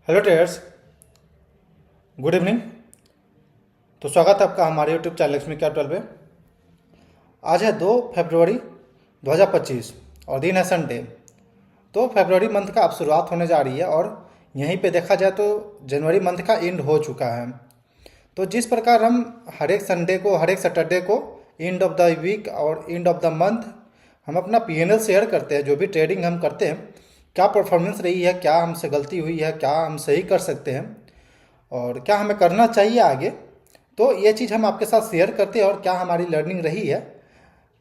Hello traders, good evening. तो स्वागत है आपका हमारे यूट्यूब चैनल लक्ष्मी कैपिटल पे। आज है 2 फरवरी 2025 और दिन है संडे। तो फरवरी मंथ का अब शुरुआत होने जा रही है और यहीं पे देखा जाए तो जनवरी मंथ का एंड हो चुका है। तो जिस प्रकार हम हर एक संडे को, हर एक सैटरडे को एंड ऑफ द वीक और एंड ऑफ द मंथ हम अपना पीएनएल शेयर करते हैं, जो भी ट्रेडिंग हम करते हैं, क्या परफॉर्मेंस रही है, क्या हमसे गलती हुई है, क्या हम सही कर सकते हैं और क्या हमें करना चाहिए आगे। तो ये चीज़ हम आपके साथ शेयर करते हैं और क्या हमारी लर्निंग रही है,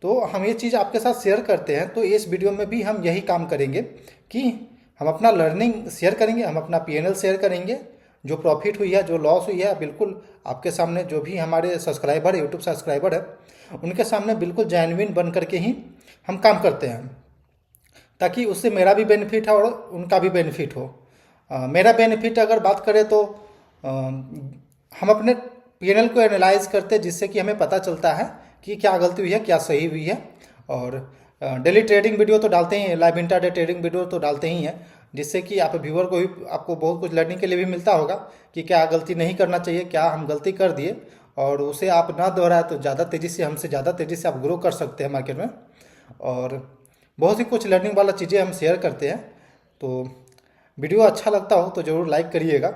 तो हम ये चीज़ आपके साथ शेयर करते हैं। तो इस वीडियो में भी हम यही काम करेंगे कि हम अपना लर्निंग शेयर करेंगे, हम अपना पीएनएल शेयर करेंगे। जो प्रॉफिट हुई है, जो लॉस हुई है, बिल्कुल आपके सामने, जो भी हमारे सब्सक्राइबर, यूट्यूब सब्सक्राइबर है, उनके सामने बिल्कुल जेन्युइन बन करके ही हम काम करते हैं, ताकि उससे मेरा भी बेनिफिट है और उनका भी बेनिफिट हो। मेरा बेनिफिट अगर बात करें तो हम अपने पीएनएल को एनालाइज करते हैं, जिससे कि हमें पता चलता है कि क्या गलती हुई है, क्या सही हुई है। और डेली ट्रेडिंग वीडियो तो डालते ही हैं, लाइव इंट्राडे ट्रेडिंग वीडियो तो डालते ही हैं, जिससे कि आप व्यूअर को भी, आपको बहुत कुछ लर्निंग के लिए भी मिलता होगा कि क्या गलती नहीं करना चाहिए, क्या हम गलती कर दिए और उसे आप ना दोहराए तो ज़्यादा तेज़ी से, हमसे ज़्यादा तेज़ी से आप ग्रो कर सकते हैं मार्केट में। और बहुत ही कुछ लर्निंग वाला चीज़ें हम शेयर करते हैं। तो वीडियो अच्छा लगता हो तो ज़रूर लाइक करिएगा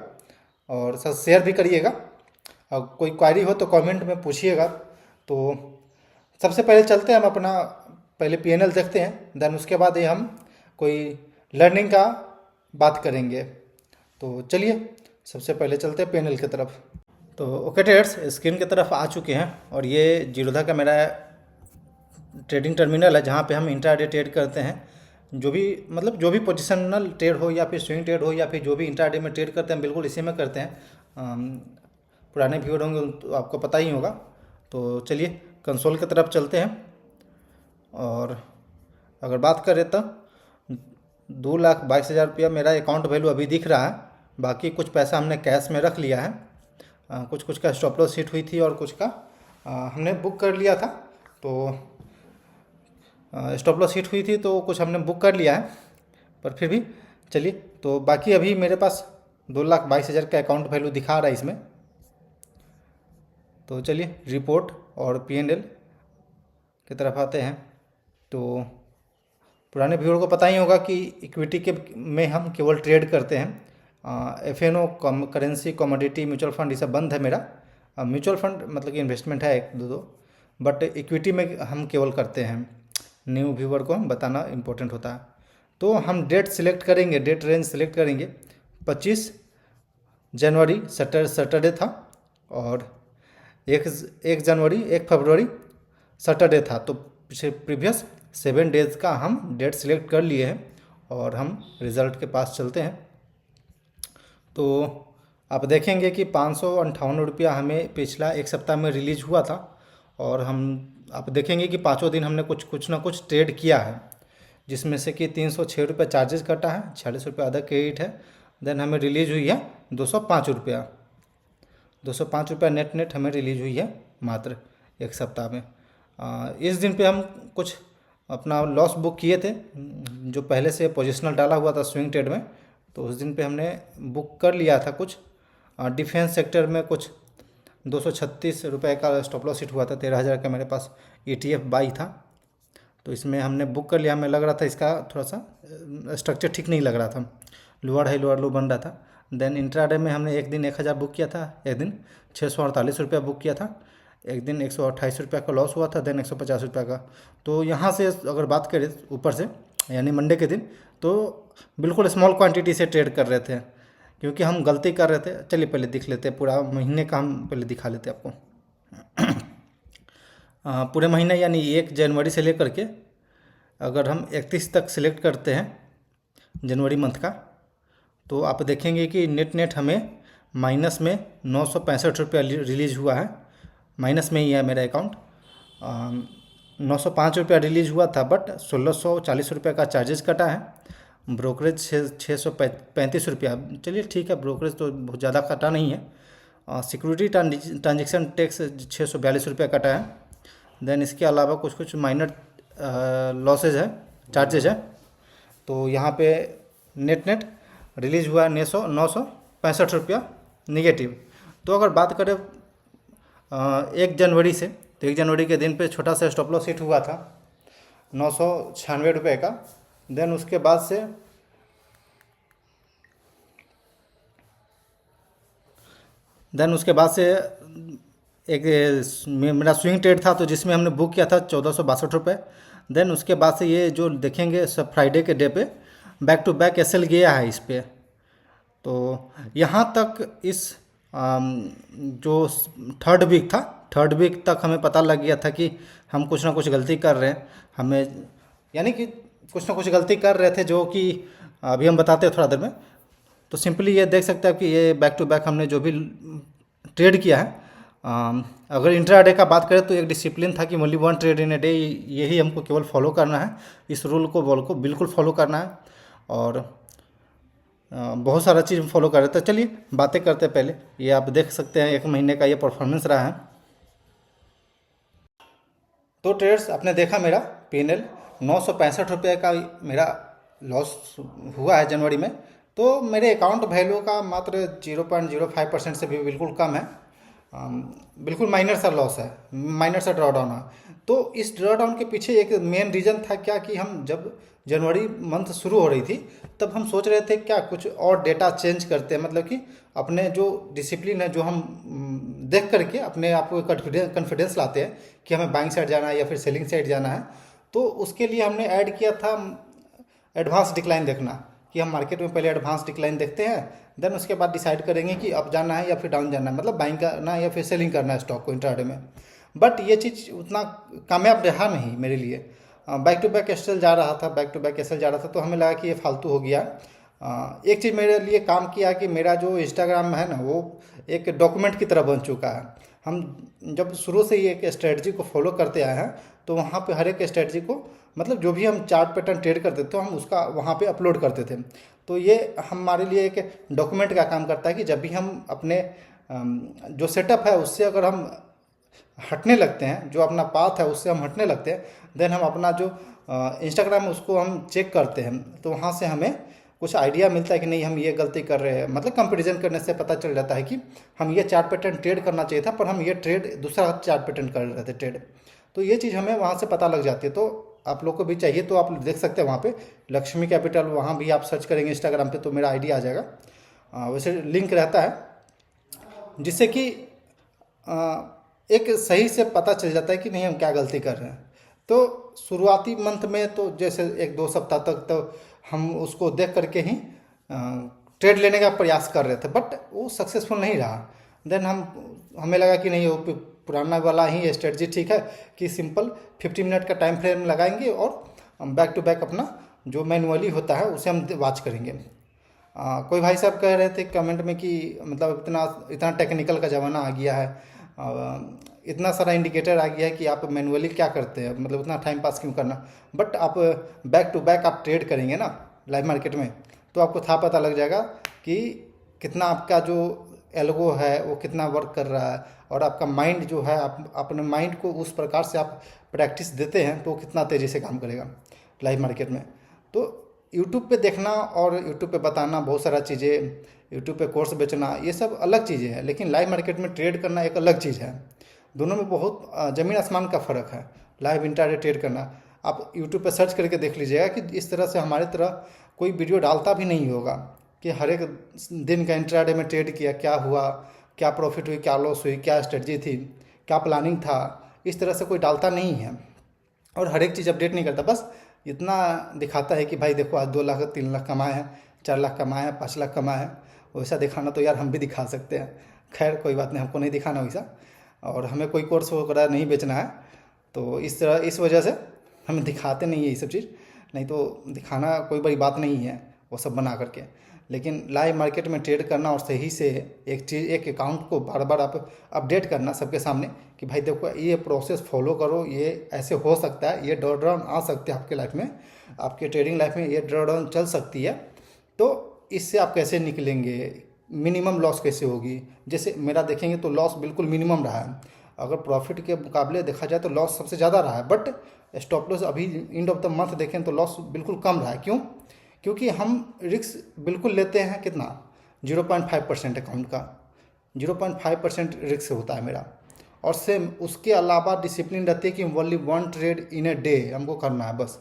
और सर शेयर भी करिएगा। और कोई क्वारी हो तो कमेंट में पूछिएगा। तो सबसे पहले चलते हैं, हम अपना पहले पीएनएल देखते हैं, देन उसके बाद ये हम कोई लर्निंग का बात करेंगे। तो चलिए सबसे पहले चलते हैं पीएनएल की तरफ। तो ओके ट्रेडर्स, स्क्रीन की तरफ आ चुके हैं और ये जीरोधा का मेरा ट्रेडिंग टर्मिनल है, जहाँ पे हम इंट्राडे ट्रेड करते हैं। जो भी मतलब जो भी पोजिशनल ट्रेड हो या फिर स्विंग ट्रेड हो या फिर जो भी इंट्राडे में ट्रेड करते हैं, बिल्कुल इसी में करते हैं। पुराने व्यूअर होंगे तो आपको पता ही होगा। तो चलिए कंसोल की तरफ चलते हैं और अगर बात करें तो 2,22,000 रुपया मेरा अकाउंट वैल्यू अभी दिख रहा है। बाकी कुछ पैसा हमने कैश में रख लिया है। कुछ कुछ का स्टॉप लॉस हिट हुई थी और कुछ का हमने बुक कर लिया था। तो स्टॉप लॉस हिट हुई थी तो कुछ हमने बुक कर लिया है, पर फिर भी चलिए। तो बाकी अभी मेरे पास 2,22,000 का अकाउंट वैल्यू दिखा रहा है इसमें। तो चलिए रिपोर्ट और पीएनएल की तरफ आते हैं। तो पुराने व्यूअर को पता ही होगा कि इक्विटी के में हम केवल ट्रेड करते हैं। F and O, currency, commodity, mutual fund, ये सब बंद है मेरा। म्यूचुअल फंड मतलब कि इन्वेस्टमेंट है एक दो, बट इक्विटी में हम केवल करते हैं। न्यू व्यूअर को हम बताना इम्पोर्टेंट होता है। तो हम डेट सिलेक्ट करेंगे, डेट रेंज सिलेक्ट करेंगे। 25 जनवरी सैटरडे था और 1 जनवरी 1 फरवरी सैटरडे था। तो प्रीवियस 7 डेज़ का हम डेट सिलेक्ट कर लिए हैं और हम रिज़ल्ट के पास चलते हैं। तो आप देखेंगे कि 558 रुपया हमें पिछला एक सप्ताह में रिलीज हुआ था और आप देखेंगे कि पाँचों दिन हमने कुछ ना कुछ ट्रेड किया है, जिसमें से कि 306 रुपये चार्जेस कटा है, 46 रुपये अदर क्रेडिट है। देन हमें रिलीज हुई है 205 रुपया। 205 रुपया नेट हमें रिलीज हुई है मात्र एक सप्ताह में। इस दिन पे हम कुछ अपना लॉस बुक किए थे, जो पहले से पोजिशनल डाला हुआ था स्विंग ट्रेड में। तो उस दिन पे हमने बुक कर लिया था कुछ। डिफेंस सेक्टर में कुछ 236 रुपये का स्टॉप लॉस हिट हुआ था। 13,000 का मेरे पास ETF बाई था, तो इसमें हमने बुक कर लिया। हमें लग रहा था इसका थोड़ा सा स्ट्रक्चर ठीक नहीं लग रहा था, लोअर हाई लोअर लो बन रहा था। देन इंट्राडे में हमने एक दिन 1,000 बुक किया था, एक दिन 648 रुपया बुक किया था, एक दिन 128 रुपया का लॉस हुआ था, देन 150 रुपया का। तो यहाँ से अगर बात करें ऊपर से, यानी मंडे के दिन, तो बिल्कुल स्मॉल क्वांटिटी से ट्रेड कर रहे थे, क्योंकि हम गलती कर रहे थे। चलिए पहले दिख लेते हैं, पूरा महीने का हम पहले दिखा लेते हैं आपको। पूरे महीने यानी 1 जनवरी से लेकर के अगर हम 31 तक सिलेक्ट करते हैं जनवरी मंथ का, तो आप देखेंगे कि नेट हमें माइनस में 965 रुपया रिलीज हुआ है। माइनस में ही है मेरा अकाउंट। 905 रुपया रिलीज हुआ था, बट 1,640 रुपये का चार्जेस कटा है। ब्रोकरेज 635 रुपया। चलिए ठीक है, ब्रोकरेज तो बहुत ज़्यादा कटा नहीं है। सिक्योरिटी ट्रांजेक्शन टैक्स 642 रुपया कटा है। देन इसके अलावा कुछ कुछ माइनर लॉसेज है, चार्जेज है। तो यहाँ पे नेट रिलीज हुआ है 965 रुपया निगेटिव। तो अगर बात करें 1 जनवरी से, तो 1 जनवरी के दिन पे छोटा सा स्टॉप लॉस हिट हुआ था 996 रुपये का। देन उसके बाद से एक मेरा स्विंग ट्रेड था, तो जिसमें हमने बुक किया था 1462 रुपये। देन उसके बाद से ये जो देखेंगे सब फ्राइडे के डे पे बैक टू बैक एसएल गया है इस पे। तो यहाँ तक इस जो थर्ड वीक तक हमें पता लग गया था कि हम कुछ ना कुछ गलती कर रहे हैं, हमें यानी कि कुछ ना कुछ गलती कर रहे थे, जो कि अभी हम बताते हैं थोड़ा देर में। तो सिंपली ये देख सकते हैं कि ये बैक टू बैक हमने जो भी ट्रेड किया है, अगर इंट्राडे का बात करें तो एक डिसिप्लिन था कि only 1 trade in a day, यही हमको केवल फॉलो करना है, इस रूल को बिल्कुल फॉलो करना है। और बहुत सारा चीज़ फॉलो कर रहे थे। चलिए बातें करते हैं। पहले ये आप देख सकते हैं 1 महीने का ये परफॉर्मेंस रहा है। तो ट्रेड्स आपने देखा मेरा P&L 965 रुपये का मेरा लॉस हुआ है जनवरी में। तो मेरे अकाउंट वैल्यू का मात्र 0.05% से भी बिल्कुल कम है। बिल्कुल माइनर सा लॉस है, माइनर सा ड्रॉ डाउन है। तो इस ड्रॉ डाउन के पीछे एक मेन रीज़न था क्या कि हम जब जनवरी मंथ शुरू हो रही थी तब हम सोच रहे थे क्या कुछ और डेटा चेंज करते हैं, मतलब कि अपने जो डिसिप्लिन है, जो हम देख करके अपने आप को कॉन्फिडेंस लाते हैं कि हमें बाइंग साइड जाना है या फिर सेलिंग साइड जाना है। तो उसके लिए हमने ऐड किया था एडवांस डिक्लाइन देखना, कि हम मार्केट में पहले एडवांस डिक्लाइन देखते हैं, देन उसके बाद डिसाइड करेंगे कि अप जाना है या फिर डाउन जाना है, मतलब बाइंग करना है या फिर सेलिंग करना है स्टॉक को इंट्राडे में। बट ये चीज़ उतना कामयाब रहा नहीं मेरे लिए। बैक टू बैक एसएल जा रहा था, तो हमें लगा कि ये फालतू हो गया। एक चीज़ मेरे लिए काम किया कि मेरा जो इंस्टाग्राम है ना, वो एक डॉक्यूमेंट की तरह बन चुका है। हम जब शुरू से ही एक स्ट्रेटजी को फॉलो करते आए हैं, तो वहाँ पे हर एक स्ट्रेटजी को, मतलब जो भी हम चार्ट पैटर्न ट्रेड करते थे, तो हम उसका वहाँ पे अपलोड करते थे। तो ये हमारे लिए एक डॉक्यूमेंट का काम करता है कि जब भी हम अपने जो सेटअप है उससे अगर हम हटने लगते हैं, जो अपना पाथ है उससे हम हटने लगते हैं, देन हम अपना जो इंस्टाग्राम है उसको हम चेक करते हैं, तो वहाँ से हमें कुछ आइडिया मिलता है कि नहीं हम ये गलती कर रहे हैं। मतलब कंपैरिजन करने से पता चल जाता है कि हम ये चार्ट पैटर्न ट्रेड करना चाहिए था, पर हम ये ट्रेड दूसरा चार्ट पैटर्न कर रहे थे ट्रेड। तो ये चीज़ हमें वहाँ से पता लग जाती है। तो आप लोग को भी चाहिए तो आप देख सकते हैं वहाँ पे लक्ष्मी कैपिटल, वहाँ भी आप सर्च करेंगे इंस्टाग्राम पे तो मेरा आईडी आ जाएगा। वैसे लिंक रहता है जिससे कि एक सही से पता चल जाता है कि नहीं हम क्या गलती कर रहे हैं। तो शुरुआती मंथ में तो जैसे 1-2 सप्ताह तक तो हम उसको देख करके ही ट्रेड लेने का प्रयास कर रहे थे, बट वो सक्सेसफुल नहीं रहा। देन हमें लगा कि नहीं, वो पुराना वाला ही स्ट्रेटजी ठीक है कि सिंपल 50 मिनट का टाइम फ्रेम लगाएंगे और बैक टू बैक अपना जो मैनुअली होता है उसे हम वॉच करेंगे। कोई भाई साहब कह रहे थे कमेंट में कि मतलब इतना टेक्निकल का ज़माना आ गया है, इतना सारा इंडिकेटर आ गया है कि आप मैनुअली क्या करते हैं, मतलब उतना टाइम पास क्यों करना। बट आप बैक टू बैक आप ट्रेड करेंगे ना लाइव मार्केट में, तो आपको था पता लग जाएगा कि कितना आपका जो एल्गो है वो कितना वर्क कर रहा है, और आपका माइंड जो है, आप अपने माइंड को उस प्रकार से आप प्रैक्टिस देते हैं तो कितना तेज़ी से काम करेगा लाइव मार्केट में। तो यूट्यूब पे देखना और यूट्यूब पे बताना बहुत सारा चीज़ें, यूट्यूब पे कोर्स बेचना, ये सब अलग चीज़ें हैं, लेकिन लाइव मार्केट में ट्रेड करना एक अलग चीज़ है। दोनों में बहुत ज़मीन आसमान का फ़र्क है। लाइव इंट्राडे ट्रेड करना, आप यूट्यूब पे सर्च करके देख लीजिएगा कि इस तरह से हमारे तरह कोई वीडियो डालता भी नहीं होगा कि हर एक दिन का इंट्राडे में ट्रेड किया, क्या हुआ, क्या प्रॉफिट हुई, क्या लॉस हुई, क्या स्ट्रेटजी थी, क्या प्लानिंग था, इस तरह से कोई डालता नहीं है। और हर एक चीज़ अपडेट नहीं करता, बस इतना दिखाता है कि भाई देखो आज 2 लाख 3 लाख कमाए हैं, 4 लाख कमाए हैं, 5 लाख कमाए हैं। वैसा दिखाना तो यार हम भी दिखा सकते हैं, खैर कोई बात नहीं, हमको नहीं दिखाना वैसा, और हमें कोई कोर्स वगैरह नहीं बेचना है। तो इस वजह से हम दिखाते नहीं है ये सब चीज़, नहीं तो दिखाना कोई बड़ी बात नहीं है वो सब बना करके। लेकिन लाइव मार्केट में ट्रेड करना और सही से एक अकाउंट को बार बार आप अपडेट करना सबके सामने कि भाई देखो ये प्रोसेस फॉलो करो, ये ऐसे हो सकता है, ये ड्रॉ डाउन आ सकते हैं आपके लाइफ में, आपके ट्रेडिंग लाइफ में ये ड्रॉ डाउन चल सकती है। तो इससे आप कैसे निकलेंगे, मिनिमम लॉस कैसे होगी। जैसे मेरा देखेंगे तो लॉस बिल्कुल मिनिमम रहा है, अगर प्रॉफिट के मुकाबले देखा जाए तो लॉस सबसे ज़्यादा रहा है, बट स्टॉप लॉस अभी एंड ऑफ द मंथ देखें तो लॉस बिल्कुल कम रहा है। क्यों? क्योंकि हम रिस्क बिल्कुल लेते हैं कितना 0.5% अकाउंट का 0.5% रिस्क होता है मेरा। और सेम उसके अलावा डिसिप्लिन रहती है कि only 1 trade in a day हमको करना है, बस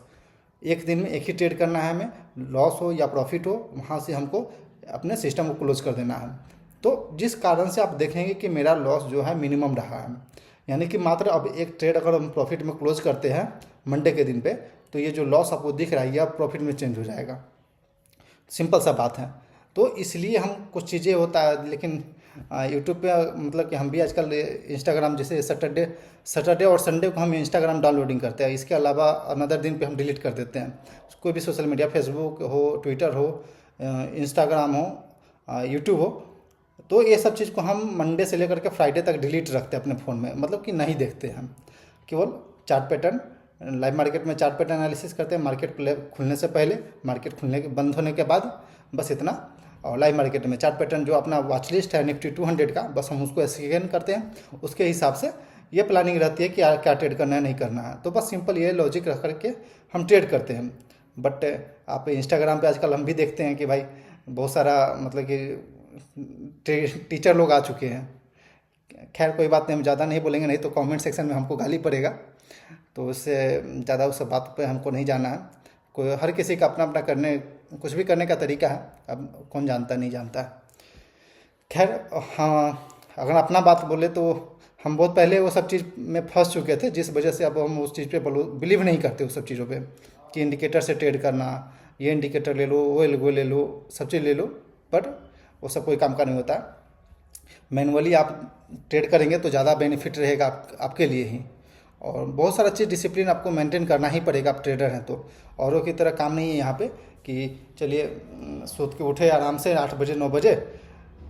एक दिन में एक ही ट्रेड करना है हमें, लॉस हो या प्रॉफिट हो वहाँ से हमको अपने सिस्टम को क्लोज कर देना है। तो जिस कारण से आप देखेंगे कि मेरा लॉस जो है मिनिमम रहा है, यानी कि मात्र अब एक ट्रेड अगर हम प्रॉफिट में क्लोज करते हैं मंडे के दिन पे, तो ये जो लॉस आपको दिख रहा है ये अब प्रॉफिट में चेंज हो जाएगा। सिंपल सा बात है। तो इसलिए हम कुछ चीज़ें होता है, लेकिन यूट्यूब पे मतलब कि हम भी आजकल इंस्टाग्राम जैसे सैटरडे और संडे को हम इंस्टाग्राम डाउनलोडिंग करते हैं, इसके अलावा अनदर दिन पे हम डिलीट कर देते हैं। कोई भी सोशल मीडिया, फेसबुक हो, ट्विटर हो, इंस्टाग्राम हो, यूट्यूब हो, तो ये सब चीज़ को हम मंडे से लेकर के फ्राइडे तक डिलीट रखते हैं अपने फ़ोन में, मतलब कि नहीं देखते हैं हम। केवल चार्ट पैटर्न, लाइव मार्केट में चार्ट पैटर्न एनालिसिस करते हैं, मार्केट खुलने से पहले, मार्केट खुलने के बंद होने के बाद, बस इतना। और लाइव मार्केट में चार्ट पैटर्न जो अपना वॉच लिस्ट है निफ्टी 200 का, बस हम उसको स्कैन करते हैं, उसके हिसाब से ये प्लानिंग रहती है कि यार क्या ट्रेड करना है नहीं करना है। तो बस सिंपल ये लॉजिक रख करके हम ट्रेड करते हैं। बट आप इंस्टाग्राम पे आजकल हम भी देखते हैं कि भाई बहुत सारा मतलब कि टीचर लोग आ चुके हैं। खैर कोई बात नहीं, हम ज़्यादा नहीं बोलेंगे, नहीं तो कमेंट सेक्शन में हमको गाली पड़ेगा, तो उससे ज़्यादा उस बात पे हमको नहीं जाना है। कोई हर किसी का अपना अपना कुछ भी करने का तरीका है, अब कौन जानता नहीं जानता है। खैर हाँ, अगर अपना बात बोले तो हम बहुत पहले वो सब चीज़ में फंस चुके थे, जिस वजह से अब हम उस चीज़ पे बिलीव नहीं करते उस सब चीज़ों पे कि इंडिकेटर से ट्रेड करना, ये इंडिकेटर ले लो, वो ले लो, सब चीज़ ले लो, बट वो सब कोई काम का नहीं होता। मैनुअली आप ट्रेड करेंगे तो ज़्यादा बेनिफिट रहेगा आपके लिए ही। और बहुत सारा चीज़ डिसिप्लिन आपको मेंटेन करना ही पड़ेगा, आप ट्रेडर हैं तो। औरों की तरह काम नहीं है यहाँ पे कि चलिए सोच के उठे आराम से 8 बजे 9 बजे,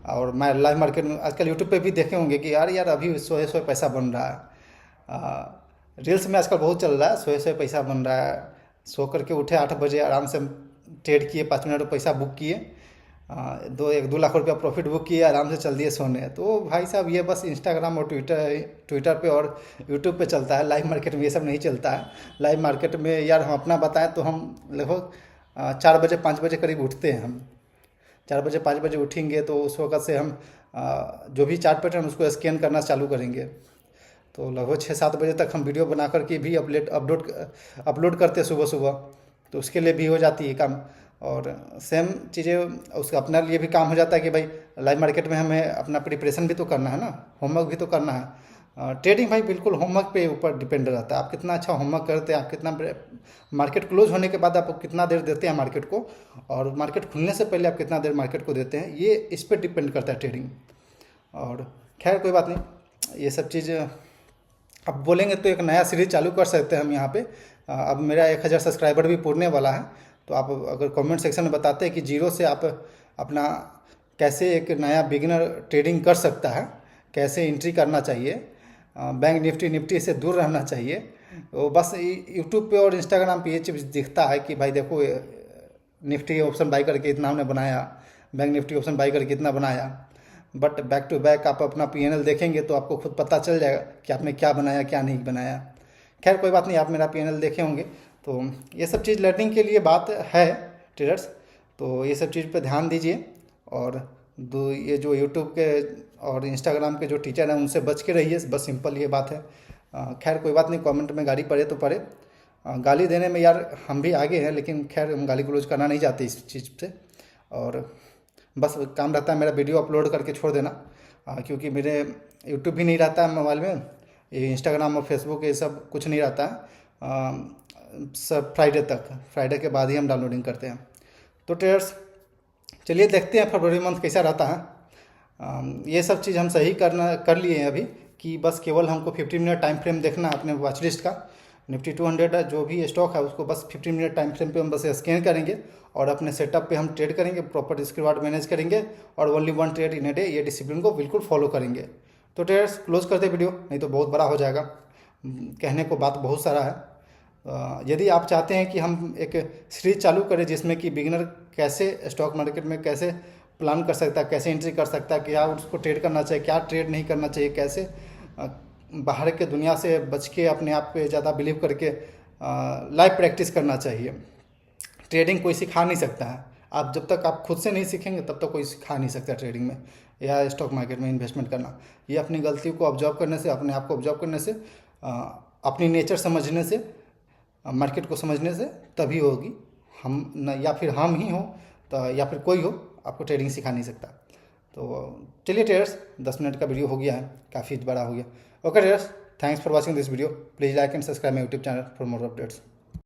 और मैं लाइव मार्केट में आजकल यूट्यूब पे भी देखे होंगे कि यार अभी 100 पैसा बन रहा है। रील्स में आजकल बहुत चल रहा है, 100 पैसा बन रहा है। सो करके उठे 8 बजे, आराम से ट्रेड किए, 5 मिनट में पैसा बुक किए, 1-2 लाख रुपया प्रॉफिट बुक किए, आराम से चल दिए सोने। तो भाई साहब ये बस इंस्टाग्राम और ट्विटर पे और यूट्यूब पे चलता है, लाइव मार्केट में ये सब नहीं चलता है। लाइव मार्केट में यार हम अपना बताएं तो हम लगभग 4 बजे 5 बजे करीब उठते हैं। हम 4 बजे 5 बजे उठेंगे तो उस वक्त से हम जो भी चार्ट पैटर्न उसको स्कैन करना चालू करेंगे, तो लगभग 6-7 बजे तक हम वीडियो बना करके भी अपलोड करते हैं सुबह सुबह, तो उसके लिए भी हो जाती है काम। और सेम चीज़ें उसका अपना लिए भी काम हो जाता है कि भाई लाइव मार्केट में हमें अपना प्रिपरेशन भी तो करना है ना, होमवर्क भी तो करना है। ट्रेडिंग भाई बिल्कुल होमवर्क पे ऊपर डिपेंड रहता है, आप कितना अच्छा होमवर्क करते हैं, आप कितना मार्केट क्लोज होने के बाद आप कितना देर देते हैं मार्केट को, और मार्केट खुलने से पहले आप कितना देर मार्केट को देते हैं, ये इस पर डिपेंड करता है ट्रेडिंग। और खैर कोई बात नहीं, ये सब चीज़ अब बोलेंगे तो एक नया सीरीज चालू कर सकते हैं हम यहाँ पे। अब मेरा 1000 सब्सक्राइबर भी पूरने वाला है, तो आप अगर कमेंट सेक्शन में बताते हैं कि जीरो से आप अपना कैसे एक नया बिगिनर ट्रेडिंग कर सकता है, कैसे एंट्री करना चाहिए, बैंक निफ्टी से दूर रहना चाहिए, तो बस यूट्यूब पे और इंस्टाग्राम पे ये चीज़ दिखता है कि भाई देखो निफ्टी ऑप्शन बाई करके इतना हमने बनाया, बैंक निफ्टी ऑप्शन बाई करके इतना बनाया, बट बैक टू बैक आप अपना पीएनएल देखेंगे तो आपको खुद पता चल जाएगा कि आपने क्या बनाया क्या नहीं बनाया। खैर कोई बात नहीं, आप मेरा पीएनएल देखे होंगे, तो ये सब चीज़ लर्निंग के लिए बात है ट्रेडर्स, तो ये सब चीज़ पे ध्यान दीजिए। और ये जो यूट्यूब के और इंस्टाग्राम के जो टीचर हैं उनसे बच के रहिए, बस सिंपल ये बात है। खैर कोई बात नहीं, कमेंट में गाली पड़े तो पड़े, गाली देने में यार हम भी आगे हैं, लेकिन खैर हम गाली गलौज करना नहीं चाहते इस चीज़ से। और बस काम रहता है मेरा वीडियो अपलोड करके छोड़ देना, क्योंकि मेरे यूट्यूब भी नहीं रहता है मोबाइल में, ये इंस्टाग्राम और फेसबुक ये सब कुछ नहीं रहता है। सब फ्राइडे के बाद ही हम डाउनलोडिंग करते हैं। तो ट्रेडर्स चलिए देखते हैं फरवरी मंथ कैसा रहता है। ये सब चीज़ हम सही कर लिए हैं अभी, कि बस केवल हमको 15 मिनट टाइम फ्रेम देखना है अपने वॉच लिस्ट का। निफ्टी 200 जो भी स्टॉक है उसको बस 15 मिनट टाइम फ्रेम पे हम बस स्कैन करेंगे और अपने सेटअप पे हम ट्रेड करेंगे, प्रॉपर इसके बाद मैनेज करेंगे, और only 1 trade in a day, ये डिसिप्लिन को बिल्कुल फॉलो करेंगे। तो ट्रेडर्स क्लोज करते वीडियो, नहीं तो बहुत बड़ा हो जाएगा, कहने को बात बहुत सारा है। यदि आप चाहते हैं कि हम एक सीरीज चालू करें जिसमें कि बिगिनर कैसे स्टॉक मार्केट में कैसे प्लान कर सकता है, कैसे एंट्री कर सकता है, क्या उसको ट्रेड करना चाहिए, क्या ट्रेड नहीं करना चाहिए, कैसे बाहर के दुनिया से बच के अपने आप पे ज़्यादा बिलीव करके लाइव प्रैक्टिस करना चाहिए, ट्रेडिंग कोई सिखा नहीं सकता है। आप जब तक आप खुद से नहीं सीखेंगे तब तक कोई सिखा नहीं सकता ट्रेडिंग में या स्टॉक मार्केट में इन्वेस्टमेंट करना। ये अपनी गलती को ऑब्जर्व करने से, अपने आप को ऑब्जर्व करने से, अपनी नेचर समझने से, मार्केट को समझने से तभी होगी। हम न, या फिर हम ही हो तो या फिर कोई हो, आपको ट्रेडिंग सिखा नहीं सकता। तो चलिए ट्रेडर्स, 10 मिनट का वीडियो हो गया है, काफ़ी बड़ा हो गया। Okay traders, thanks for watching this video. Please like and subscribe my YouTube channel for more updates.